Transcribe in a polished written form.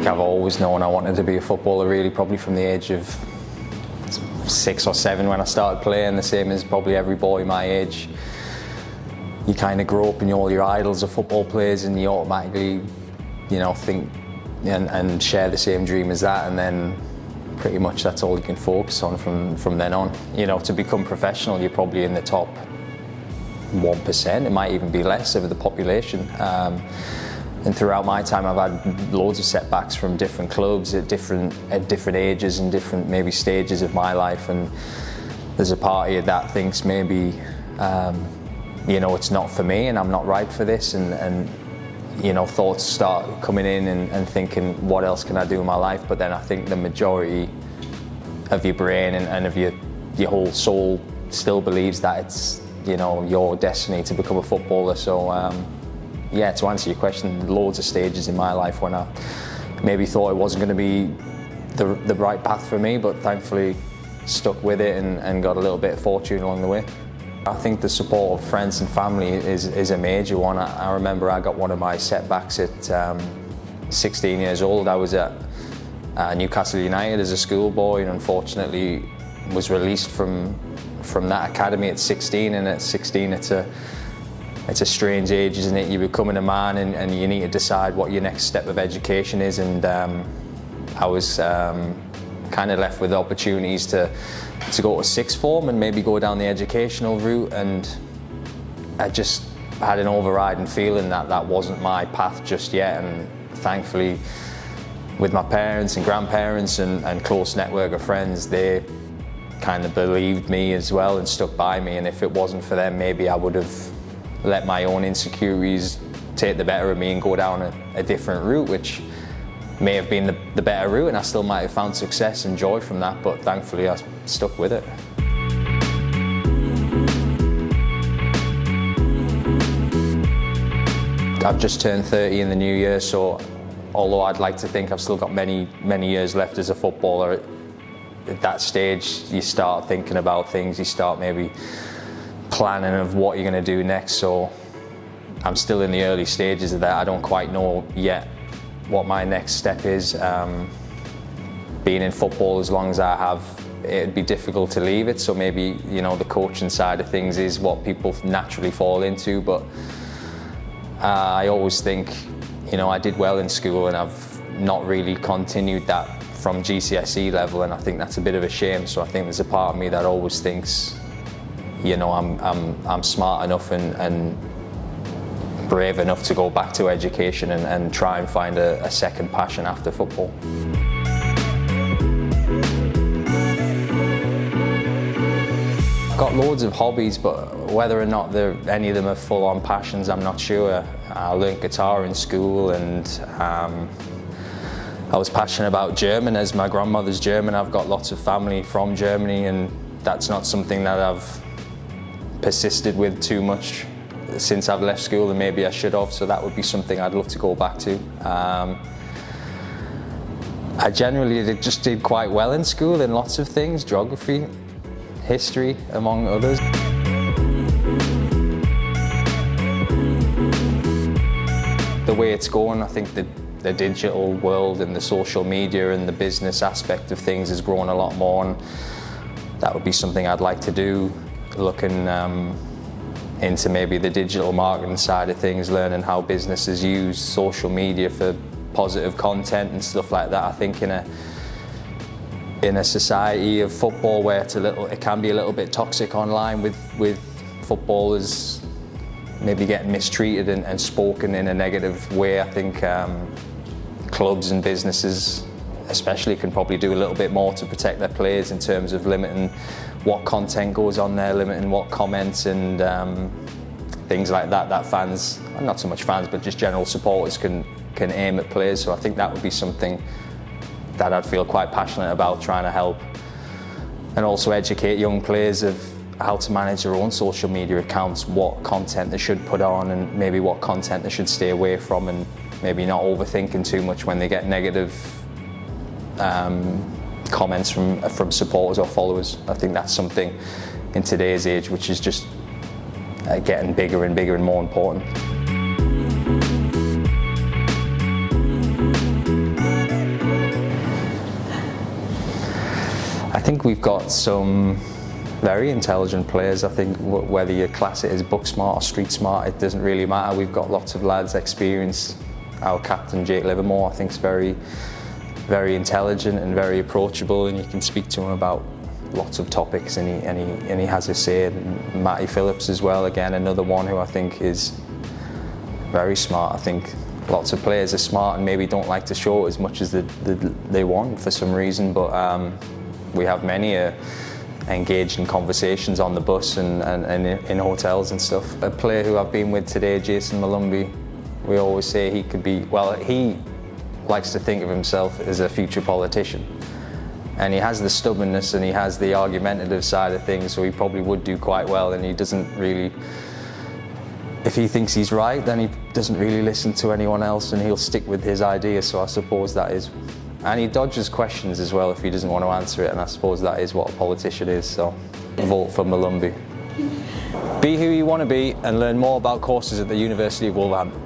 I've always known I wanted to be a footballer, really, probably from the age of 6 or 7 when I started playing, the same as probably every boy my age. You kind of grow up and all your idols are football players, and you automatically, think and share the same dream as that, and then pretty much that's all you can focus on from then on. To become professional, you're probably in the top 1%, it might even be less of the population. And throughout my time, I've had loads of setbacks from different clubs at different ages and different maybe stages of my life. And there's a part of you that thinks maybe, it's not for me and I'm not right for this. And thoughts start coming in and thinking, what else can I do in my life? But then I think the majority of your brain and of your whole soul still believes that it's, your destiny to become a footballer. So, to answer your question, loads of stages in my life when I maybe thought it wasn't going to be the right path for me, but thankfully stuck with it and got a little bit of fortune along the way. I think the support of friends and family is a major one. I remember I got one of my setbacks at 16 years old. I was at Newcastle United as a schoolboy and unfortunately was released from that academy at 16, and at 16 it's a strange age, isn't it? You're becoming a man and you need to decide what your next step of education is, and I was kind of left with opportunities to go to sixth form and maybe go down the educational route, and I just had an overriding feeling that wasn't my path just yet. And thankfully with my parents and grandparents and close network of friends, they kind of believed me as well and stuck by me, and if it wasn't for them, maybe I would have let my own insecurities take the better of me and go down a different route, which may have been the better route, and I still might have found success and joy from that, but thankfully I stuck with it. I've just turned 30 in the new year, so although I'd like to think I've still got many years left as a footballer, at that stage you start thinking about things, you start maybe planning of what you're going to do next. So I'm still in the early stages of that. I don't quite know yet what my next step is. Being in football as long as I have, it'd be difficult to leave it, so maybe the coaching side of things is what people naturally fall into, but I always think I did well in school and I've not really continued that from GCSE level, and I think that's a bit of a shame. So I think there's a part of me that always thinks I'm smart enough and brave enough to go back to education and try and find a second passion after football. I've got loads of hobbies, but whether or not any of them are full-on passions, I'm not sure. I learned guitar in school, and I was passionate about German, as my grandmother's German. I've got lots of family from Germany, and that's not something that I've persisted with too much since I've left school, and maybe I should have, so that would be something I'd love to go back to. I generally just did quite well in school in lots of things, geography, history, among others. The way it's going, I think that the digital world and the social media and the business aspect of things has grown a lot more, and that would be something I'd like to do, looking into maybe the digital marketing side of things, learning how businesses use social media for positive content and stuff like that. I think in a society of football where it can be a little bit toxic online with footballers maybe getting mistreated and spoken in a negative way, I think clubs and businesses especially can probably do a little bit more to protect their players in terms of limiting what content goes on there, limiting what comments and things like that fans, not so much fans, but just general supporters can aim at players. So I think that would be something that I'd feel quite passionate about, trying to help and also educate young players of how to manage their own social media accounts, what content they should put on and maybe what content they should stay away from, and maybe not overthinking too much when they get negative comments from supporters or followers. I think that's something in today's age which is just getting bigger and bigger and more important. I think we've got some very intelligent players. I think whether you class it as book smart or street smart, it doesn't really matter. We've got lots of lads experienced. Our captain, Jake Livermore, I think is very intelligent and very approachable, and you can speak to him about lots of topics, and he has a say. And Matty Phillips as well, again another one who I think is very smart. I think lots of players are smart and maybe don't like to show it as much as they want for some reason, but we have many engaged in conversations on the bus and in hotels and stuff. A player who I've been with today, Jason Malumbi, we always say he could be, well, he likes to think of himself as a future politician. And he has the stubbornness and he has the argumentative side of things, so he probably would do quite well, and he doesn't really, if he thinks he's right, then he doesn't really listen to anyone else and he'll stick with his idea, so I suppose that is, and he dodges questions as well if he doesn't want to answer it, and I suppose that is what a politician is, so vote for Malumbi. Be who you want to be and learn more about courses at the University of Wolverhampton.